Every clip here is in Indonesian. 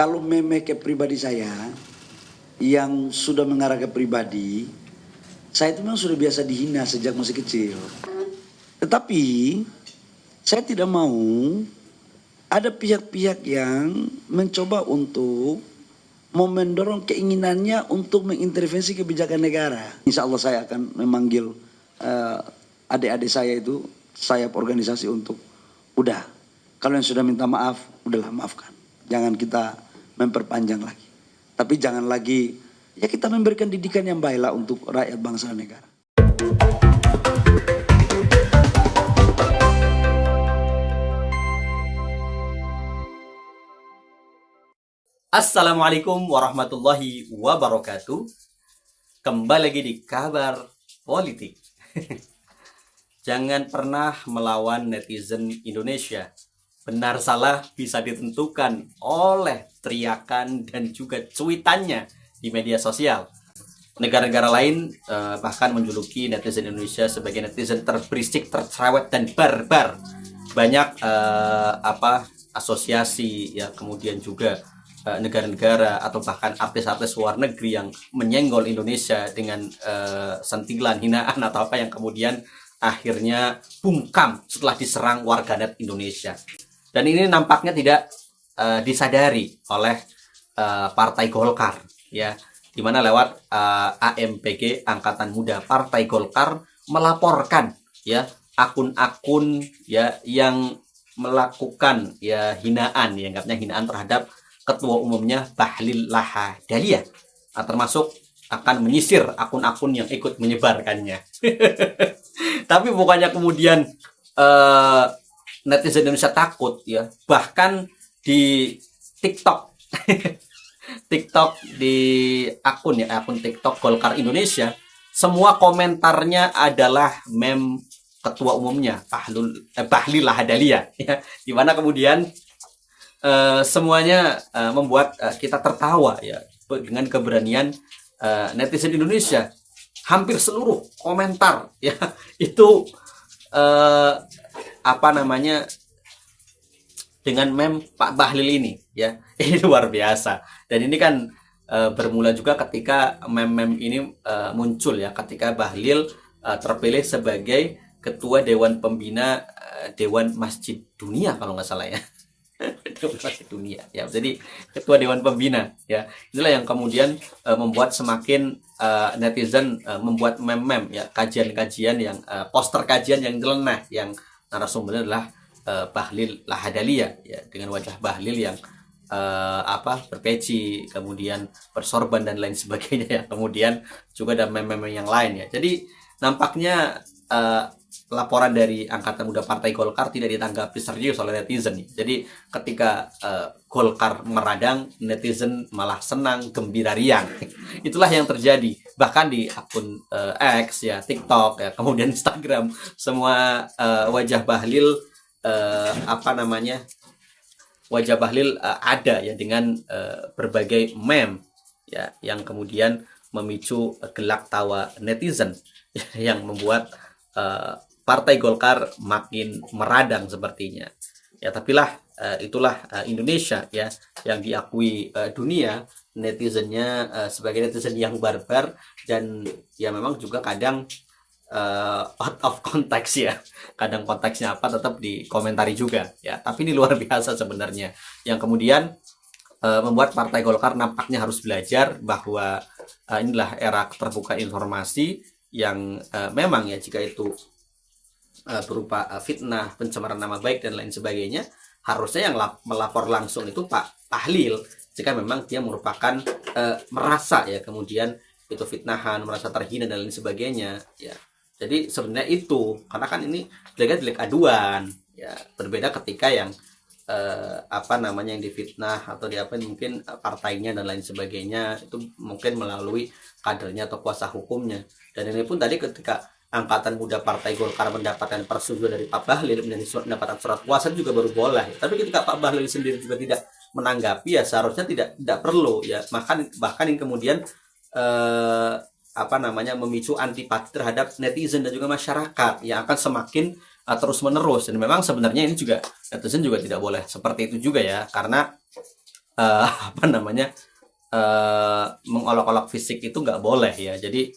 Kalau meme ke pribadi saya yang sudah mengarah ke pribadi, saya itu memang sudah biasa dihina sejak masih kecil. Tetapi saya tidak mau ada pihak-pihak yang mencoba untuk mendorong keinginannya untuk mengintervensi kebijakan negara. Insya Allah saya akan memanggil adik-adik saya itu, sayap organisasi untuk udah. Kalau yang sudah minta maaf, udahlah maafkan. Jangan kita memperpanjang lagi. Tapi jangan lagi, ya kita memberikan didikan yang baiklah untuk rakyat bangsa dan negara. Assalamualaikum warahmatullahi wabarakatuh. Kembali lagi di Kabar Politik. Jangan pernah melawan netizen Indonesia. Benar salah bisa ditentukan oleh teriakan dan juga cuitannya di media sosial. Negara-negara lain bahkan menjuluki netizen Indonesia sebagai netizen terberisik, tercerewet dan barbar. Banyak asosiasi ya, kemudian juga negara-negara atau bahkan artis-artis luar negeri yang menyenggol Indonesia dengan sentilan, hinaan atau apa yang kemudian akhirnya bungkam setelah diserang warganet Indonesia. Dan ini nampaknya tidak disadari oleh Partai Golkar, ya, di mana lewat AMPG Angkatan Muda Partai Golkar melaporkan ya akun-akun ya yang melakukan ya hinaan, dianggapnya hinaan terhadap Ketua Umumnya Bahlil Lahadalia, termasuk akan menyisir akun-akun yang ikut menyebarkannya. Tapi bukannya kemudian netizen Indonesia takut ya, bahkan di TikTok TikTok di akun TikTok Golkar Indonesia, semua komentarnya adalah meme Ketua Umumnya Bahlil Lahadalia ya, di mana kemudian semuanya membuat kita tertawa ya dengan keberanian netizen Indonesia. Hampir seluruh komentar ya itu dengan meme Pak Bahlil ini ya. Ini luar biasa. Dan ini kan bermula juga ketika meme-meme ini muncul ya, ketika Bahlil terpilih sebagai Ketua Dewan Pembina Dewan Masjid Dunia kalau nggak salah ya. Dewan Masjid Dunia ya, jadi Ketua Dewan Pembina ya. Inilah yang kemudian membuat semakin netizen membuat meme-meme ya, kajian-kajian yang poster kajian yang nyeleneh, yang narasumbernya adalah Bahlil Lahadalia ya, dengan wajah Bahlil yang berpeci, kemudian bersorban dan lain sebagainya ya. Kemudian juga ada meme-meme yang lain ya. Jadi nampaknya laporan dari Angkatan Muda Partai Golkar tidak ditanggapi serius oleh netizen. Jadi ketika Golkar meradang, netizen malah senang, gembira riang. Itulah yang terjadi. Bahkan di akun X ya, TikTok ya, kemudian Instagram, semua wajah Bahlil wajah Bahlil ada ya, dengan berbagai meme ya, yang kemudian memicu gelak tawa netizen yang membuat Partai Golkar makin meradang sepertinya ya. Tapilah itulah Indonesia ya, yang diakui dunia netizennya sebagai netizen yang barbar, dan ya memang juga kadang out of context ya, kadang konteksnya apa tetap dikomentari juga ya. Tapi ini luar biasa sebenarnya, yang kemudian membuat Partai Golkar nampaknya harus belajar bahwa inilah era terbuka informasi yang memang ya, jika itu berupa fitnah, pencemaran nama baik dan lain sebagainya, harusnya yang melapor langsung itu Pak Bahlil, jika memang dia merupakan merasa ya kemudian itu fitnahan, merasa terhina dan lain sebagainya ya. Jadi sebenarnya itu, karena kan ini delik aduan ya, berbeda ketika yang yang difitnah atau mungkin partainya dan lain sebagainya, itu mungkin melalui kadernya atau kuasa hukumnya. Dan ini pun tadi ketika Angkatan Muda Partai Golkar mendapatkan persetujuan dari Pak Bahlil, mendapatkan surat kuasa juga baru boleh. Tapi ketika Pak Bahlil sendiri juga tidak menanggapi, ya seharusnya tidak perlu ya. Bahkan yang kemudian memicu antipati terhadap netizen dan juga masyarakat yang akan semakin terus menerus. Dan memang sebenarnya ini juga netizen juga tidak boleh seperti itu juga ya, karena apa namanya, mengolok-olok fisik itu nggak boleh ya. Jadi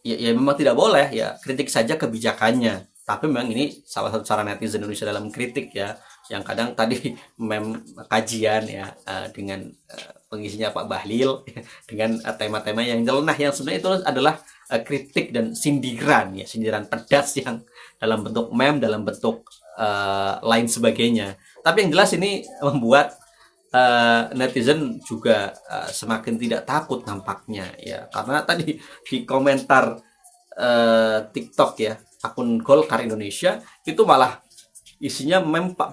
ya memang tidak boleh ya, kritik saja kebijakannya. Tapi memang ini salah satu cara netizen Indonesia dalam kritik ya, yang kadang tadi kajian ya, dengan pengisinya Pak Bahlil dengan tema-tema yang nyeleneh, yang sebenarnya itu adalah kritik dan sindiran ya, sindiran pedas yang dalam bentuk meme, dalam bentuk lain sebagainya. Tapi yang jelas ini membuat netizen juga semakin tidak takut nampaknya ya, karena tadi di komentar TikTok ya, akun Golkar Indonesia itu malah isinya meme Pak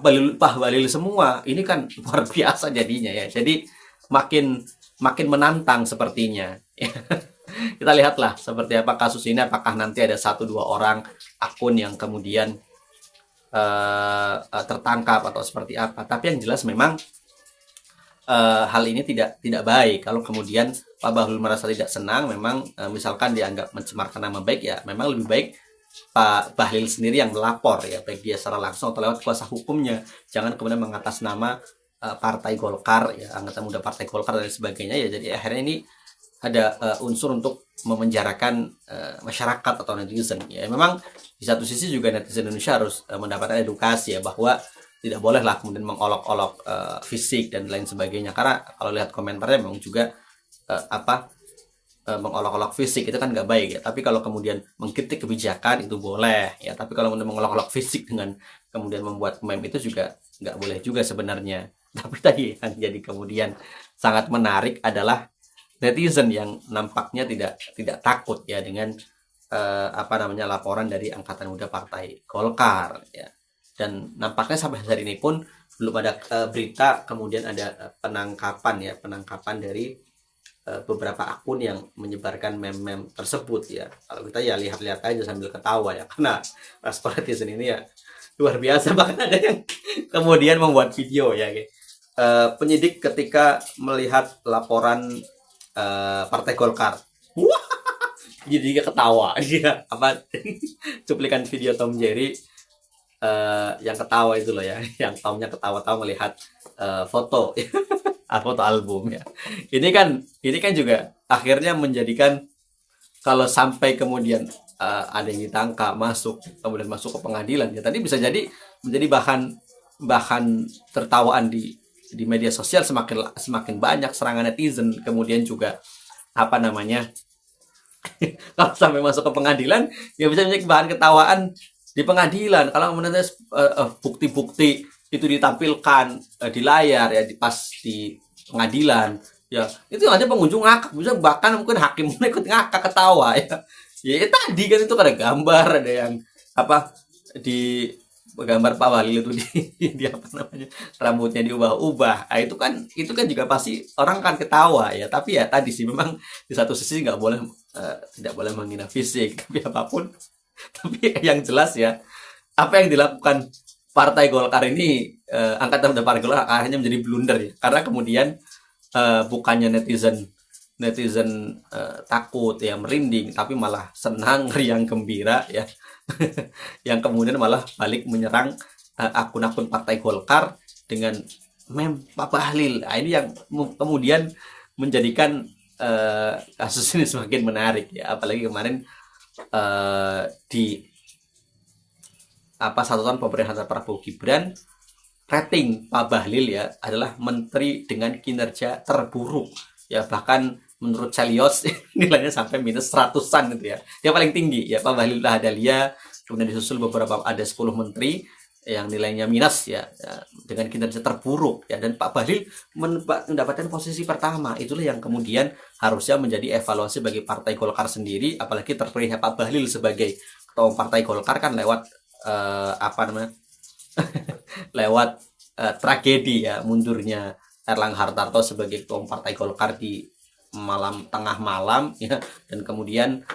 Bahlil semua. Ini kan luar biasa jadinya ya. Jadi makin makin menantang sepertinya. Kita lihatlah seperti apa kasus ini, apakah nanti ada 1-2 orang akun yang kemudian tertangkap atau seperti apa. Tapi yang jelas memang hal ini tidak baik. Kalau kemudian Pak Bahlil merasa tidak senang, memang misalkan dianggap mencemarkan nama baik, ya memang lebih baik Pak Bahlil sendiri yang melapor ya, baik dia secara langsung atau lewat kuasa hukumnya. Jangan kemudian mengatas nama Partai Golkar ya, anggota muda Partai Golkar dan sebagainya ya. Jadi akhirnya ini ada unsur untuk memenjarakan masyarakat atau netizen ya. Memang di satu sisi juga netizen Indonesia harus mendapatkan edukasi ya, bahwa tidak bolehlah kemudian mengolok-olok fisik dan lain sebagainya, karena kalau lihat komentarnya memang juga mengolok-olok fisik itu kan nggak baik ya. Tapi kalau kemudian mengkritik kebijakan itu boleh ya, tapi kalau kemudian mengolok-olok fisik dengan kemudian membuat meme itu juga nggak boleh juga sebenarnya. Tapi tadi yang jadi kemudian sangat menarik adalah netizen yang nampaknya tidak takut ya dengan laporan dari angkatan muda Partai Golkar ya. Dan nampaknya sampai hari ini pun belum ada berita kemudian ada penangkapan dari beberapa akun yang menyebarkan meme-meme tersebut ya. Kalau kita ya lihat-lihat aja sambil ketawa ya, karena respon netizen ini ya luar biasa. Bahkan ada yang kemudian membuat video ya, penyidik ketika melihat laporan Partai Golkar, wah, jadi dia ketawa dia cuplikan video Tom Jerry yang ketawa itu loh ya, yang Tomnya ketawa-tawa melihat foto foto album ya. Ini kan juga akhirnya menjadikan, kalau sampai kemudian ada yang ditangkap, kemudian masuk ke pengadilan ya, tadi bisa jadi menjadi bahan tertawaan di media sosial. Semakin banyak serangan netizen, kemudian juga kalau sampai masuk ke pengadilan ya bisa menjadi bahan ketawaan di pengadilan. Kalau kemudian bukti-bukti itu ditampilkan di layar ya, pas di pengadilan ya, itu ada pengunjung ngakak, bisa bahkan mungkin hakim ikut ngakak ketawa ya. Ya tadi kan itu ada gambar, ada yang di gambar Pak Bahlil itu di rambutnya diubah-ubah. Nah, itu kan juga pasti orang kan ketawa ya. Tapi ya tadi sih memang di satu sisi tidak boleh menghina fisik, tapi apapun. Tapi yang jelas ya, apa yang dilakukan Partai Golkar ini, angkatan muda Partai Golkar akhirnya menjadi blunder ya, karena kemudian bukannya netizen takut ya, merinding, tapi malah senang, riang, gembira ya. Yang kemudian malah balik menyerang akun-akun Partai Golkar dengan meme Pak Bahlil. Nah, ini yang kemudian menjadikan kasus ini semakin menarik ya, apalagi kemarin di satu tahun pemerintahan Prabowo Gibran, rating Pak Bahlil ya adalah menteri dengan kinerja terburuk ya, bahkan menurut Celios nilainya sampai minus 100-an gitu ya. Yang paling tinggi ya Pak Bahlil Lahadalia, kemudian disusul beberapa, ada 10 menteri yang nilainya minus ya, dengan kinerja terburuk ya, dan Pak Bahlil mendapatkan posisi pertama. Itulah yang kemudian harusnya menjadi evaluasi bagi Partai Golkar sendiri, apalagi terpilihnya Pak Bahlil sebagai ketua Partai Golkar kan lewat lewat tragedi ya, mundurnya Erlangga Hartarto sebagai ketua Partai Golkar di tengah malam ya, dan kemudian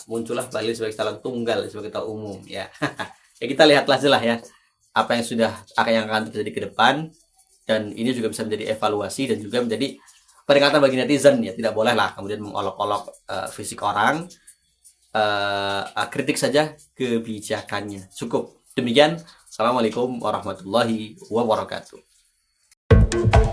muncullah Bahlil sebagai calon tunggal sebagai ketua umum ya. Ya kita lihatlah jelas ya apa yang akan terjadi ke depan, dan ini juga bisa menjadi evaluasi dan juga menjadi peringatan bagi netizen ya. Tidak bolehlah kemudian mengolok-olok fisik orang, kritik saja kebijakannya, cukup. Demikian, assalamualaikum warahmatullahi wabarakatuh. Thank